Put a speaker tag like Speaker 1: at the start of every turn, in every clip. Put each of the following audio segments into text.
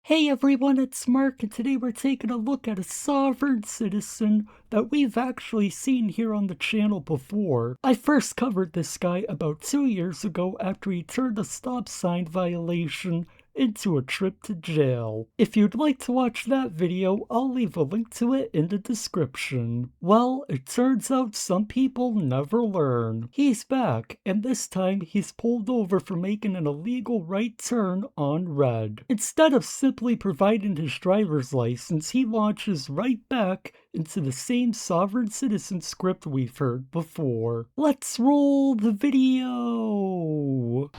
Speaker 1: Hey everyone, it's Mark, and today we're taking a look at a sovereign citizen that we've actually seen here on the channel before. I first covered this guy about 2 years ago after he turned a stop sign violation into a trip to jail. If you'd like to watch that video, I'll leave a link to it in the description. Well, it turns out some people never learn. He's back, and this time he's pulled over for making an illegal right turn on red. Instead of simply providing his driver's license, he launches right back into the same sovereign citizen script we've heard before. Let's roll the video!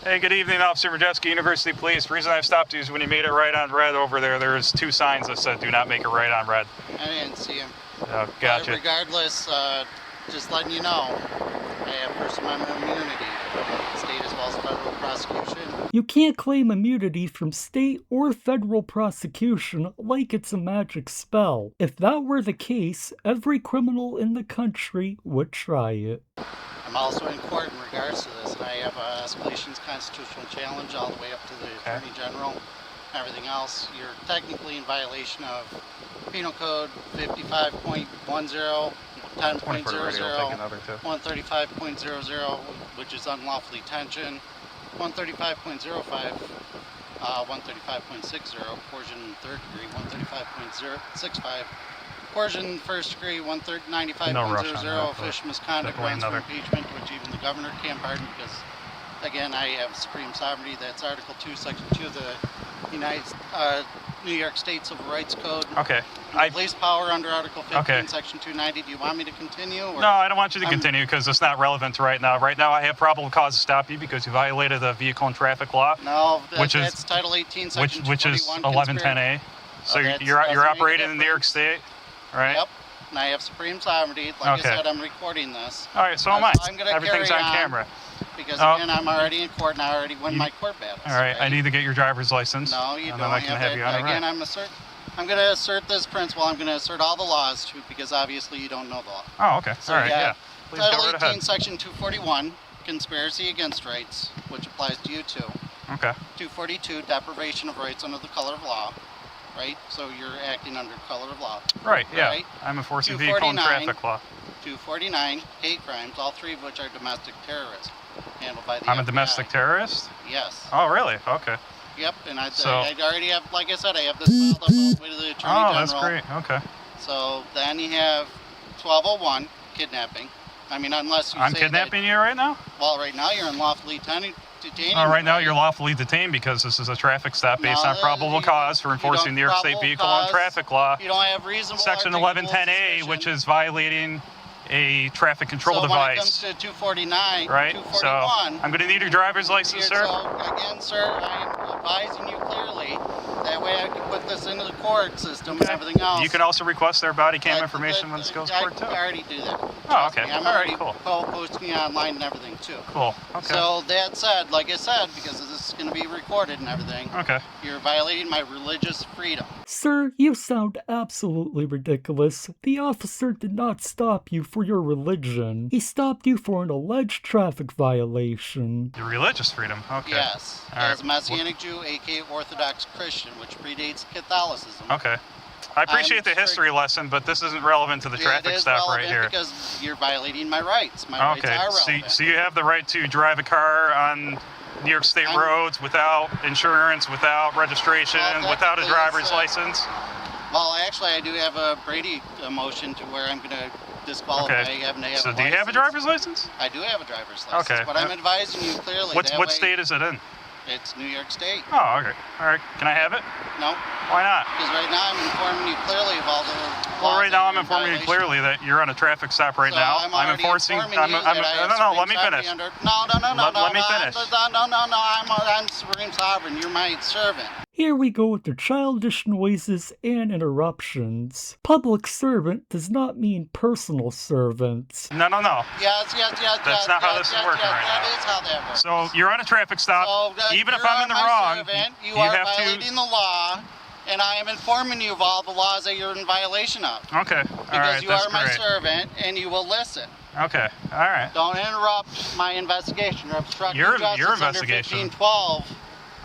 Speaker 2: Hey, good evening, Officer Majeski, University Police. The reason I've stopped you is when you made it right on red over there, there's two signs that said do not make it right on red.
Speaker 3: I didn't see him.
Speaker 2: Oh, gotcha.
Speaker 3: Regardless, just letting you know, I have First Amendment immunity from state as well as federal prosecution.
Speaker 1: You can't claim immunity from state or federal prosecution like it's a magic spell. If that were the case, every criminal in the country would try it.
Speaker 3: I'm also in court in regards to this, and I have escalations constitutional challenge all the way up to the Attorney General. Everything else, you're technically in violation of Penal Code 55.10, 10.00, 135.00, which is unlawful detention, 135.05, 135.60, coercion third degree, 135.065, coercion first degree, 195.00, official misconduct, grounds for impeachment, which even the governor can't pardon because, again, I have supreme sovereignty. That's Article 2, Section 2 of the New York State Civil Rights Code.
Speaker 2: Okay.
Speaker 3: Police power under Article 15, Section 290. Do you want me to continue? Or
Speaker 2: no, I don't want you to continue because it's not relevant to right now. Right now, I have probable cause to stop you because you violated the vehicle and traffic law.
Speaker 3: No, that's Title 18, Section 241.
Speaker 2: Which is 1110A. So you're operating in New York State, right?
Speaker 3: Yep. And I have supreme sovereignty. Like I said, I'm recording this.
Speaker 2: All right, so am I. Everything's on camera.
Speaker 3: Because again, I'm already in court and I already won my court battles.
Speaker 2: All right, I need to get your driver's license.
Speaker 3: No, you don't.
Speaker 2: Then I can have you on
Speaker 3: again, I'm going to assert this principle. I'm going to assert all the laws too, because obviously you don't know the law.
Speaker 2: Oh, okay.
Speaker 3: So,
Speaker 2: all right, yeah. Please go
Speaker 3: Title
Speaker 2: right
Speaker 3: 18,
Speaker 2: ahead.
Speaker 3: Section 241, conspiracy against rights, which applies to you too.
Speaker 2: Okay.
Speaker 3: 242, deprivation of rights under the color of law. Right? So you're acting under color of law.
Speaker 2: Right, yeah.
Speaker 3: Right?
Speaker 2: I'm enforcing vehicle and traffic law.
Speaker 3: 249, hate crimes, all three of which are domestic terrorism, handled by the
Speaker 2: I'm
Speaker 3: FBI.
Speaker 2: a domestic terrorist?
Speaker 3: Yes.
Speaker 2: Oh, really? Okay.
Speaker 3: Yep, and I already have, like I said, I have this filed up all the way to the Attorney General.
Speaker 2: Oh, that's great. Okay.
Speaker 3: So then you have 1201, kidnapping. I mean, unless you
Speaker 2: I'm kidnapping you right now?
Speaker 3: Well, right now you're unlawfully detaining.
Speaker 2: Oh, right now you're lawfully detained because this is a traffic stop based on probable cause for enforcing New York State vehicle and traffic law.
Speaker 3: You don't have reasonable
Speaker 2: Section 1110A, which is violating a traffic control device.
Speaker 3: So when it comes to 249,
Speaker 2: right?
Speaker 3: 241,
Speaker 2: so I'm going to need your driver's license, sir.
Speaker 3: So again, sir, I am advising you clearly. That way I can put this into the court system and everything else.
Speaker 2: You can also request their body cam information when this goes to court too.
Speaker 3: I already do that.
Speaker 2: Oh, okay.
Speaker 3: I'm already posting online and everything too.
Speaker 2: Cool. Okay.
Speaker 3: So that said, like I said, because this is going to be recorded and everything, you're violating my religious freedom.
Speaker 1: Sir, you sound absolutely ridiculous. The officer did not stop you for your religion. He stopped you for an alleged traffic violation.
Speaker 2: Your religious freedom? Okay.
Speaker 3: Yes. As a Messianic Jew, aka Orthodox Christian, which predates Catholicism.
Speaker 2: Okay. I appreciate the history lesson, but this isn't relevant to the traffic stop right here.
Speaker 3: Because you're violating my rights. My rights are relevant.
Speaker 2: So you have the right to drive a car on New York State roads without insurance, without registration, without a driver's license?
Speaker 3: Well, actually, I do have a Brady motion to where I'm going to disqualify having to have
Speaker 2: So do you have a driver's license?
Speaker 3: I do have a driver's license.
Speaker 2: Okay.
Speaker 3: But I'm advising you clearly.
Speaker 2: What state is it in?
Speaker 3: It's New York State.
Speaker 2: Oh, okay. All right. Can I have it?
Speaker 3: No.
Speaker 2: Why not?
Speaker 3: Because right now I'm informing you clearly of all the laws.
Speaker 2: Well, right now I'm informing you clearly that you're on a traffic stop right now.
Speaker 3: I'm enforcing.
Speaker 2: No, let me finish.
Speaker 3: No.
Speaker 2: Let me finish.
Speaker 3: No. I'm supreme sovereign. You're my servant.
Speaker 1: Here we go with their childish noises and interruptions. Public servant does not mean personal servant.
Speaker 2: No.
Speaker 3: Yes.
Speaker 2: That's not how this is working right now.
Speaker 3: That is how that works.
Speaker 2: So you're on a traffic stop.
Speaker 3: So,
Speaker 2: even if I'm in the wrong,
Speaker 3: you are violating the law, and I am informing you of all the laws that you're in violation of.
Speaker 2: Okay.
Speaker 3: Because you are my servant, and you will listen.
Speaker 2: Okay. All right.
Speaker 3: Don't interrupt my investigation or obstruct
Speaker 2: your
Speaker 3: justice
Speaker 2: investigation.
Speaker 3: Under 1512.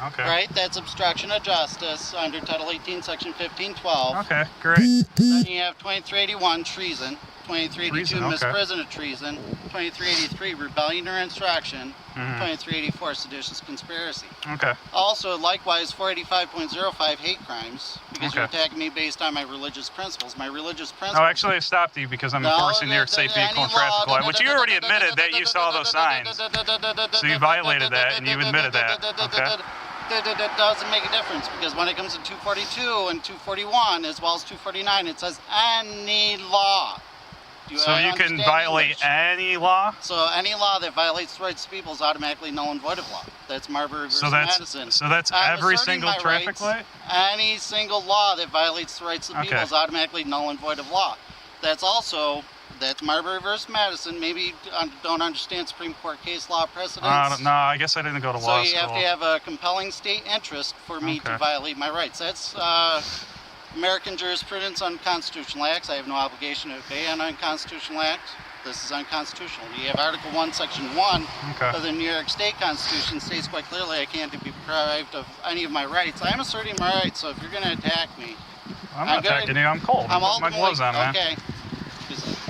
Speaker 2: Okay.
Speaker 3: Right? That's obstruction of justice under Title 18, Section 1512.
Speaker 2: Okay, great.
Speaker 3: Then you have 2381, treason. 2382,
Speaker 2: Treason, okay.
Speaker 3: misprision of treason. 2383, rebellion or insurrection. 2384, seditious conspiracy.
Speaker 2: Okay.
Speaker 3: Also, likewise, 485.05, hate crimes, because you're
Speaker 2: Okay.
Speaker 3: attacking me based on my religious principles. My religious principles.
Speaker 2: Oh, actually, I stopped you because I'm enforcing New York State vehicle and traffic law, which you already admitted that you saw those signs. So you violated that, and you've admitted that. Okay.
Speaker 3: That doesn't make a difference, because when it comes to 242 and 241, as well as 249, it says any law.
Speaker 2: So you can violate any law?
Speaker 3: So any law that violates the rights of people is automatically null and void of law. That's Marbury versus Madison.
Speaker 2: So that's
Speaker 3: I'm
Speaker 2: every
Speaker 3: asserting
Speaker 2: single
Speaker 3: my
Speaker 2: traffic
Speaker 3: rights.
Speaker 2: light?
Speaker 3: Any single law that violates the rights of the people
Speaker 2: Okay.
Speaker 3: is automatically null and void of law. That's Marbury versus Madison. Maybe you don't understand Supreme Court case law precedents.
Speaker 2: No, I guess I didn't go to law
Speaker 3: So you
Speaker 2: school.
Speaker 3: have to have a compelling state interest for me to
Speaker 2: Okay.
Speaker 3: violate my rights. That's American jurisprudence on constitutional acts. I have no obligation to obey an unconstitutional act. This is unconstitutional. You have Article 1, Section 1
Speaker 2: Okay.
Speaker 3: of the New York State Constitution states quite clearly I can't be deprived of any of my rights. I am asserting my rights, so if you're going to attack me,
Speaker 2: I'm not attacking you. I'm cold.
Speaker 3: I'm
Speaker 2: Put my gloves on, man.
Speaker 3: okay. 'Cause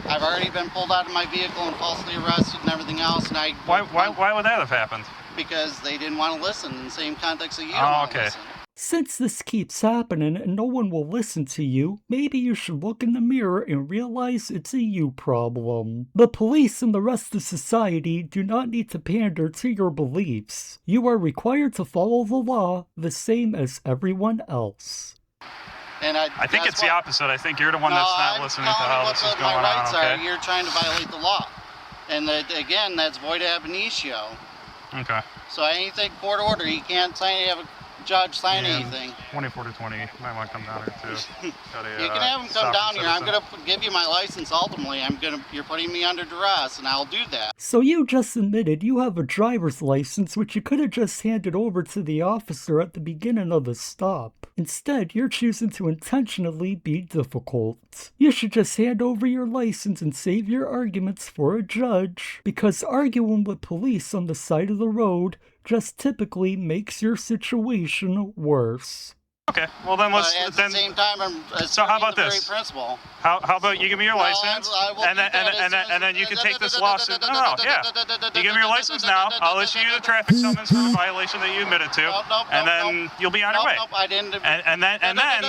Speaker 3: I've already been pulled out of my vehicle and falsely arrested and everything else, and
Speaker 2: Why would that have happened?
Speaker 3: because they didn't want to listen in the same context that you don't
Speaker 2: Oh,
Speaker 3: want to
Speaker 2: okay.
Speaker 3: listen.
Speaker 1: Since this keeps happening and no one will listen to you, maybe you should look in the mirror and realize it's a you problem. The police and the rest of society do not need to pander to your beliefs. You are required to follow the law the same as everyone else.
Speaker 3: And
Speaker 2: I think it's the opposite. I think you're the one that's not listening to how this is going
Speaker 3: my rights
Speaker 2: on,
Speaker 3: are.
Speaker 2: okay?
Speaker 3: You're trying to violate the law. And again, that's void ab initio.
Speaker 2: Okay.
Speaker 3: So anything court order, you can't have a judge sign anything.
Speaker 2: 24 to 20. Might want to come down here too.
Speaker 3: You can have them come down here. I'm going to give you my license ultimately. You're putting me under duress, and I'll do that.
Speaker 1: So you just admitted you have a driver's license which you could have just handed over to the officer at the beginning of the stop. Instead, you're choosing to intentionally be difficult. You should just hand over your license and save your arguments for a judge, because arguing with police on the side of the road just typically makes your situation worse.
Speaker 2: Okay, well then let's.
Speaker 3: But at the same time, I'm
Speaker 2: So how about
Speaker 3: the
Speaker 2: this?
Speaker 3: very principle.
Speaker 2: How about you give me your license,
Speaker 3: I will
Speaker 2: and
Speaker 3: do that
Speaker 2: then you can take this lawsuit. No, yeah. You give me your license now. I'll issue you the traffic summons for the violation that you admitted to, and then you'll be on your way.
Speaker 3: Nope, I didn't.
Speaker 2: And then I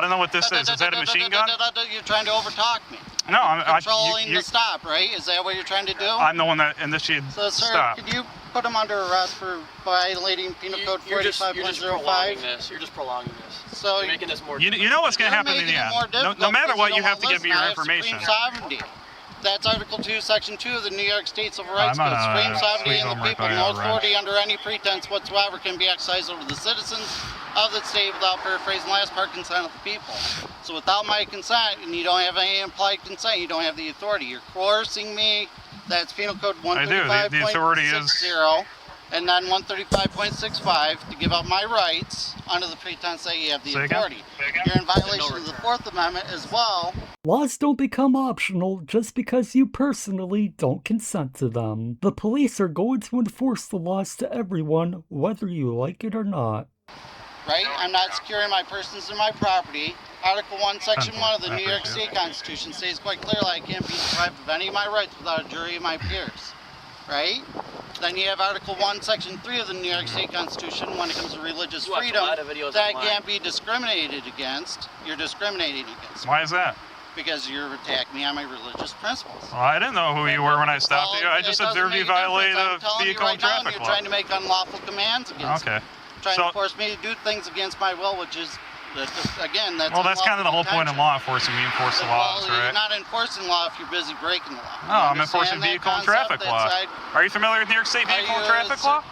Speaker 2: don't know what this is. Is that a machine gun?
Speaker 3: You're trying to overtalk me.
Speaker 2: No,
Speaker 3: Controlling the stop, right? Is that what you're trying to do?
Speaker 2: I'm the one that initiated
Speaker 3: So, sir,
Speaker 2: stop.
Speaker 3: could you put him under arrest for violating Penal Code 45.05?
Speaker 4: You're just prolonging this.
Speaker 3: So
Speaker 4: You're making this more.
Speaker 2: You know what's going to happen in the end. No matter what, you have to give me your information.
Speaker 3: Supreme sovereignty. That's Article 2, Section 2 of the New York State Civil Rights
Speaker 2: I'm
Speaker 3: Code.
Speaker 2: on
Speaker 3: Supreme sovereignty
Speaker 2: Sweet
Speaker 3: and the
Speaker 2: Home
Speaker 3: people.
Speaker 2: right
Speaker 3: No
Speaker 2: by
Speaker 3: authority under any pretense whatsoever can be exercised over the citizens of the state without paraphrasing the last part, consent of the people. So without my consent, and you don't have any implied consent, you don't have the authority. You're coercing me. That's Penal Code 135.60.
Speaker 2: The authority is...
Speaker 3: And then 135.65 to give up my rights under the pretense that you have the authority. You're in violation of the Fourth Amendment as well.
Speaker 1: Laws don't become optional just because you personally don't consent to them. The police are going to enforce the laws to everyone, whether you like it or not.
Speaker 3: Right? I'm not securing my persons and my property. Article 1, Section 1 of the New York State Constitution states quite clearly I can't be deprived of any of my rights without a jury of my peers. Right? Then you have Article 1, Section 3 of the New York State Constitution when it comes to religious freedom that can't be discriminated against. You're discriminating against.
Speaker 2: Why is that?
Speaker 3: Because you're attacking me on my religious principles.
Speaker 2: Well, I didn't know who you were when I stopped you. I just observed you violate a vehicle and traffic law.
Speaker 3: You're trying to make unlawful commands against me. Trying to force me to do things against my will, which is, again, that's...
Speaker 2: Well, that's kind of the whole point of law enforcement. We enforce the laws, right?
Speaker 3: You're not enforcing law if you're busy breaking the law.
Speaker 2: No, I'm enforcing vehicle and traffic law. Are you familiar with New York State vehicle and traffic law?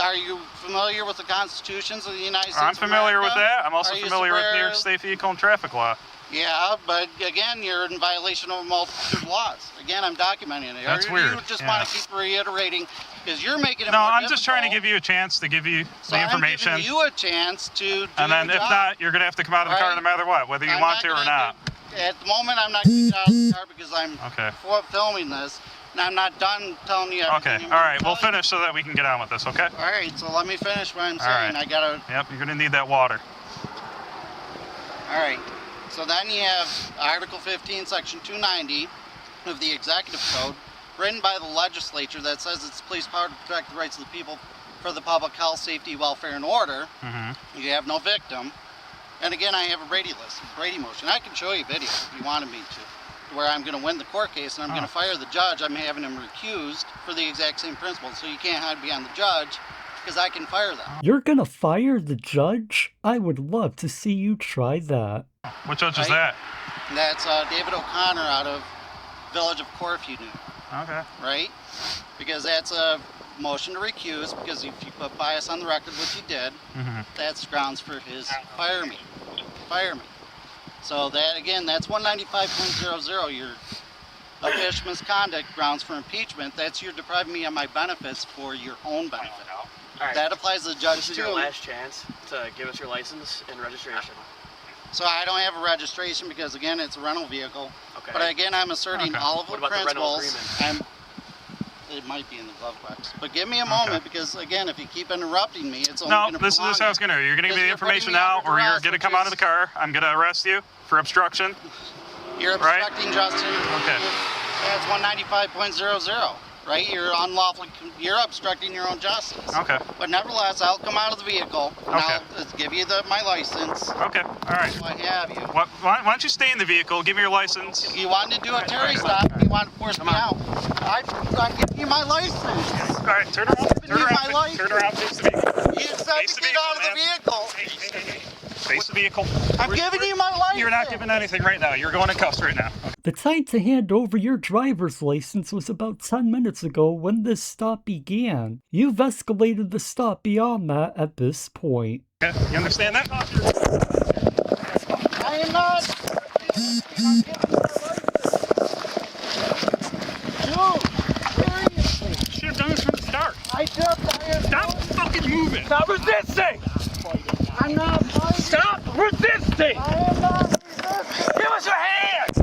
Speaker 3: Are you familiar with the constitutions of the United States?
Speaker 2: I'm familiar with that. I'm also familiar with New York State vehicle and traffic law.
Speaker 3: Yeah, but again, you're in violation of a multitude of laws. Again, I'm documenting it.
Speaker 2: That's weird.
Speaker 3: You just want to keep reiterating because you're making it
Speaker 2: more
Speaker 3: difficult.
Speaker 2: I'm just trying to give you a chance to give you the information.
Speaker 3: I'm giving you a chance to do
Speaker 2: And then if not, you're going to have to come out of the car no matter what, whether you want to or not.
Speaker 3: At the moment, I'm not getting out of the car because I'm filming this. I'm not done telling you
Speaker 2: Okay,
Speaker 3: everything.
Speaker 2: all right, we'll finish so that we can get on with this, okay?
Speaker 3: All right, so let me finish what I'm
Speaker 2: All
Speaker 3: saying.
Speaker 2: right.
Speaker 3: I gotta.
Speaker 2: Yep, you're gonna need that water.
Speaker 3: All right, so then you have Article 15, Section 290 of the Executive Code, written by the legislature, that says it's the police power to protect the rights of the people for the public health, safety, welfare, and order. You have no victim. And again, I have a Brady motion. I can show you a video if you wanted me to, where I'm going to win the court case and I'm going to fire the judge. I'm having him recused for the exact same principle. So you can't hide behind the judge because I can fire them.
Speaker 1: You're gonna fire the judge? I would love to see you try that.
Speaker 2: What judge is that?
Speaker 3: That's David O'Connor out of Village of Corfu.
Speaker 2: Okay.
Speaker 3: Right? Because that's a motion to recuse, because if you put bias on the record, which he did, that's grounds for his fire me. So that, again, that's 195.00, your official misconduct grounds for impeachment. That's you're depriving me of my benefits for your own benefit.
Speaker 4: All right.
Speaker 3: That applies to the judge
Speaker 4: This is
Speaker 3: too.
Speaker 4: your last chance to give us your license and registration.
Speaker 3: So I don't have a registration because, again, it's a rental vehicle.
Speaker 4: Okay.
Speaker 3: But again, I'm asserting all of the
Speaker 4: What about the rental
Speaker 3: principles. It might be in the glove box. But give me a moment because, again, if you keep interrupting me, it's only going to
Speaker 2: this is how it's going to. You're going to give me the information now, or you're going to come out of the car. I'm going to arrest you for obstruction.
Speaker 3: You're obstructing, Justin.
Speaker 2: Okay.
Speaker 3: That's 195.00. Right? You're obstructing your own justice.
Speaker 2: Okay.
Speaker 3: But nevertheless, I'll come out of the vehicle and I'll give you my license.
Speaker 2: Okay. All right.
Speaker 3: What have you?
Speaker 2: Why don't you stay in the vehicle? Give me your license.
Speaker 3: You wanted to do a Terry stop. You wanted to force me out. I'm giving you my license.
Speaker 2: All right. Turn around. Turn around. Face the vehicle.
Speaker 3: You said to get out of the vehicle.
Speaker 2: Face the vehicle.
Speaker 3: I'm giving you my license.
Speaker 2: You're not giving anything right now. You're going in cuffs right now.
Speaker 1: The time to hand over your driver's license was about 10 minutes ago when this stop began. You've escalated the stop beyond that at this point.
Speaker 2: Okay. You understand that?
Speaker 3: I am not. Dude, seriously.
Speaker 2: Should have done this from the start.
Speaker 3: Stop
Speaker 2: fucking moving.
Speaker 5: Stop resisting!
Speaker 3: I'm not fighting.
Speaker 5: Stop resisting!
Speaker 3: I am not resisting.
Speaker 5: Give us your hands!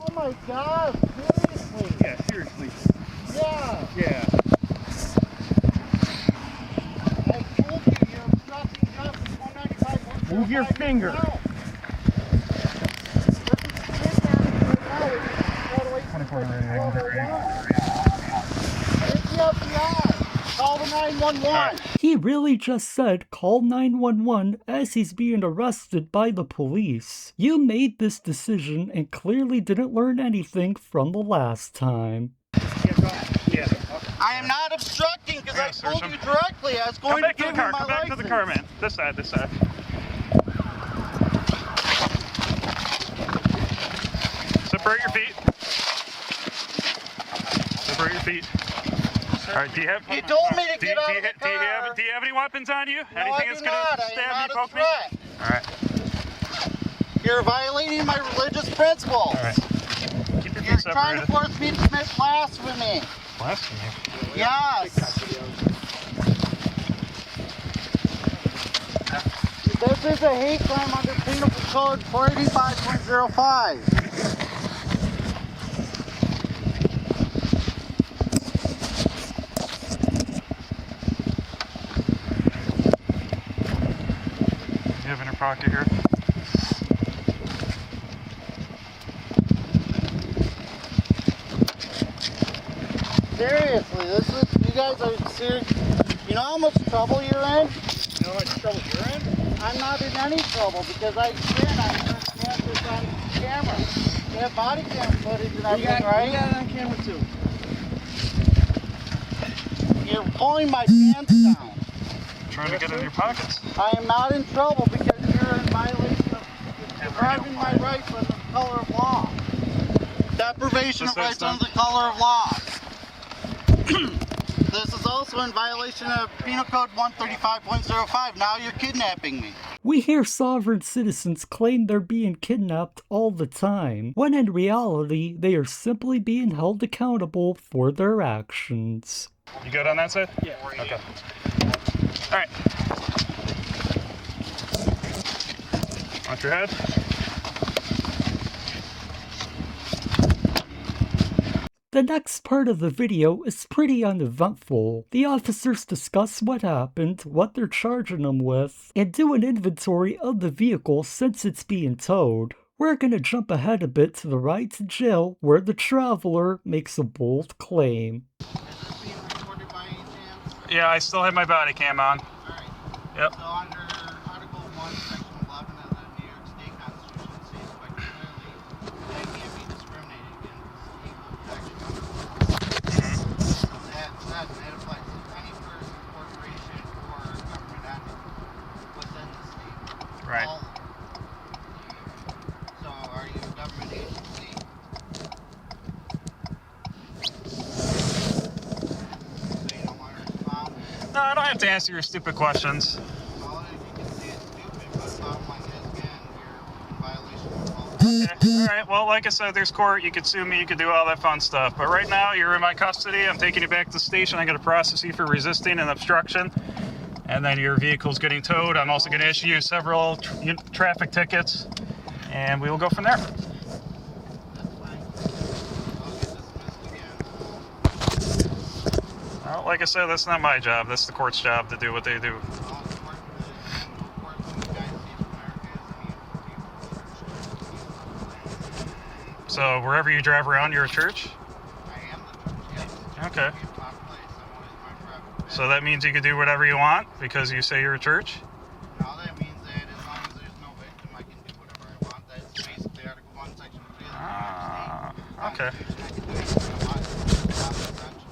Speaker 3: Oh my God, seriously.
Speaker 2: Yeah, seriously.
Speaker 3: Yeah.
Speaker 2: Yeah.
Speaker 3: I told you, you're obstructing justice. 195.
Speaker 5: Move your finger.
Speaker 3: Call the 911.
Speaker 1: He really just said call 911 as he's being arrested by the police. You made this decision and clearly didn't learn anything from the last time.
Speaker 3: I am not obstructing because I told you directly I was going to give you my license.
Speaker 2: Come back to the car, man. This side. Separate your feet. All right, do you have...
Speaker 3: You told me to get out of the car.
Speaker 2: Do you have any weapons on you?
Speaker 3: No,
Speaker 2: Anything
Speaker 3: I
Speaker 2: that's
Speaker 3: do
Speaker 2: going
Speaker 3: not.
Speaker 2: to
Speaker 3: I am
Speaker 2: stab
Speaker 3: not
Speaker 2: me,
Speaker 3: a
Speaker 2: poke me?
Speaker 3: threat.
Speaker 2: All right.
Speaker 3: You're violating my religious principles.
Speaker 2: All right. Keep your
Speaker 3: You're
Speaker 2: feet
Speaker 3: trying to
Speaker 2: separated.
Speaker 3: force me to commit blasphemy.
Speaker 2: Blasphemy?
Speaker 3: Yes. This is a hate crime under Penal Code 485.05.
Speaker 2: You have in your pocket here?
Speaker 3: Seriously, you guys are serious. You know how much trouble you're in?
Speaker 2: You know how much trouble you're in?
Speaker 3: I'm not in any trouble because I have this on camera. They have body cam footage and everything, right?
Speaker 5: You got it on camera too.
Speaker 3: You're pulling my pants down.
Speaker 2: Trying to get in your pockets.
Speaker 3: I am not in trouble because you're in violation of depriving my rights under the color of law. Deprivation of rights under the color of law. This is also in violation of Penal Code 135.05. Now you're kidnapping me.
Speaker 1: We hear sovereign citizens claim they're being kidnapped all the time, when in reality, they are simply being held accountable for their actions.
Speaker 2: You good on that side?
Speaker 5: Yeah.
Speaker 2: Okay. All right. Watch your head.
Speaker 1: The next part of the video is pretty uneventful. The officers discuss what happened, what they're charging them with, and do an inventory of the vehicle since it's being towed. We're gonna jump ahead a bit to the ride to jail where the traveler makes a bold claim.
Speaker 3: Is this being recorded by any chance?
Speaker 2: Yeah, I still have my body cam on.
Speaker 3: Alright.
Speaker 2: Yep.
Speaker 3: So under Article 1, Section 11 of the New York State Constitution, it states quite clearly that it can't be discriminated against equal protection under the law. That said, it applies to any person, corporation, or government entity within the state.
Speaker 2: Right.
Speaker 3: All of them. So are you a government agency? So you don't want to respond?
Speaker 2: No, I don't have to answer your stupid questions.
Speaker 3: Well, if you can say it's stupid, but bottom line is, again, you're in violation of the law.
Speaker 2: Okay. All right. Well, like I said, there's court. You could sue me. You could do all that fun stuff. But right now, you're in my custody. I'm taking you back to the station. I'm going to process you for resisting and obstruction. And then your vehicle's getting towed. I'm also going to issue you several traffic tickets. And we will go from there.
Speaker 3: That's fine. I'll get dismissed again.
Speaker 2: Well, like I said, that's not my job. That's the court's job to do what they do.
Speaker 3: Well, the court, no court in the United States of America has any people that are
Speaker 2: So wherever you drive around, you're a church?
Speaker 3: I am the church, yes.
Speaker 2: Okay.
Speaker 3: It's a top place. I'm always my private.
Speaker 2: So that means you can do whatever you want because you say you're a church?
Speaker 3: No, that means that as long as there's no victim, I can do whatever I want. That's basically Article 1, Section 3 of the
Speaker 2: Ah,
Speaker 3: Constitution.
Speaker 2: okay.
Speaker 3: I can do anything I want. Without exemptions.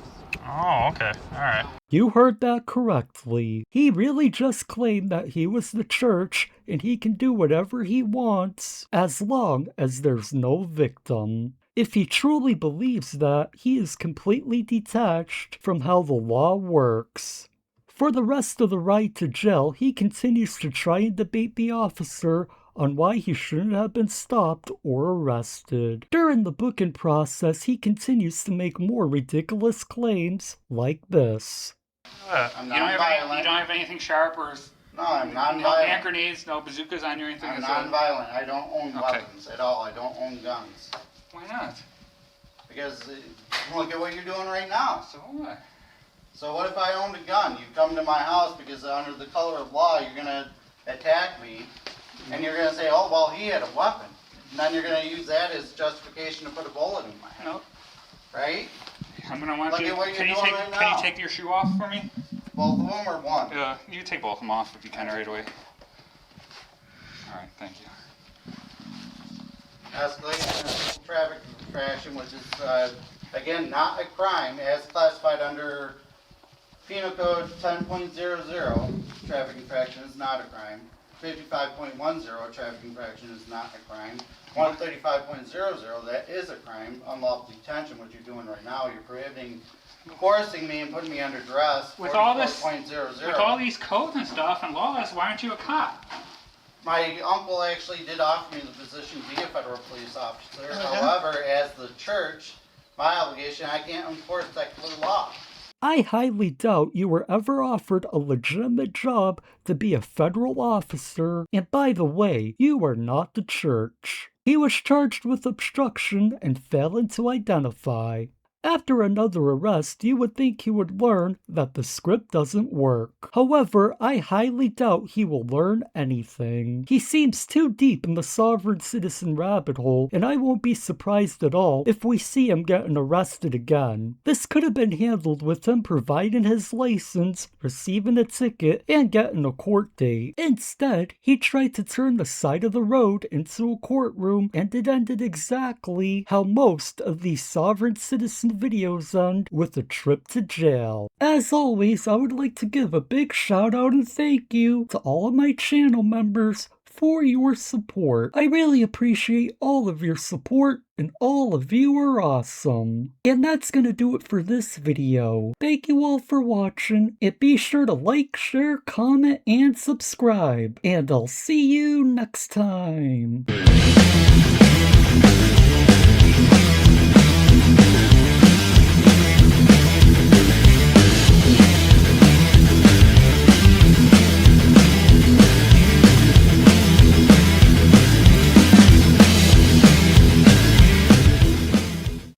Speaker 2: Oh, okay. All right.
Speaker 1: You heard that correctly. He really just claimed that he was the church and he can do whatever he wants as long as there's no victim. If he truly believes that, he is completely detached from how the law works. For the rest of the ride to jail, he continues to try and debate the officer on why he shouldn't have been stopped or arrested. During the booking process, he continues to make more ridiculous claims like this.
Speaker 3: I'm
Speaker 6: You don't
Speaker 3: non-violent.
Speaker 6: have anything sharp or
Speaker 3: No, I'm
Speaker 6: no
Speaker 3: non-violent.
Speaker 6: hand grenades, no bazookas on you or anything?
Speaker 3: I'm
Speaker 6: Is it-
Speaker 3: non-violent. I don't own
Speaker 6: Okay.
Speaker 3: weapons at all. I don't own guns.
Speaker 6: Why not?
Speaker 3: Because look at what you're doing right now.
Speaker 6: So what?
Speaker 3: So what if I owned a gun? You come to my house because under the color of law you're gonna attack me, and you're gonna say, oh well, he had a weapon, and then you're gonna use that as justification to put a bullet in my head,
Speaker 6: No.
Speaker 3: right?
Speaker 6: I'm gonna want
Speaker 3: Look
Speaker 6: you.
Speaker 3: at what you're
Speaker 6: Can you
Speaker 3: doing
Speaker 6: take?
Speaker 3: right
Speaker 6: Can
Speaker 3: now.
Speaker 6: you take your shoe off for me?
Speaker 3: Both of them or one?
Speaker 6: You can take both of them off if you can right away. All right, thank you.
Speaker 3: Escalation of traffic infraction, which is again not a crime, as classified under Penal Code 10.00. Traffic infraction is not a crime. 55.10, traffic infraction is not a crime. 135.00, that is a crime. Unlawful detention, what you're doing right now, you're prohibiting, forcing me and putting me under duress.
Speaker 6: With all this,
Speaker 3: 44.00.
Speaker 6: with all these codes and stuff and laws, why aren't you a cop?
Speaker 3: My uncle actually did offer me the position to be a federal police officer. However, as the church, my obligation, I can't enforce secular law.
Speaker 1: I highly doubt you were ever offered a legitimate job to be a federal officer, and by the way, you are not the church. He was charged with obstruction and failing to identify. After another arrest, you would think he would learn that the script doesn't work. However, I highly doubt he will learn anything. He seems too deep in the sovereign citizen rabbit hole, and I won't be surprised at all if we see him getting arrested again. This could have been handled with him providing his license, receiving a ticket, and getting a court date. Instead, he tried to turn the side of the road into a courtroom, and it ended exactly how most of these sovereign citizen videos end, with a trip to jail. As always, I would like to give a big shout out and thank you to all of my channel members for your support. I really appreciate all of your support, and all of you are awesome. And that's gonna do it for this video. Thank you all for watching, and be sure to like, share, comment, and subscribe. And I'll see you next time.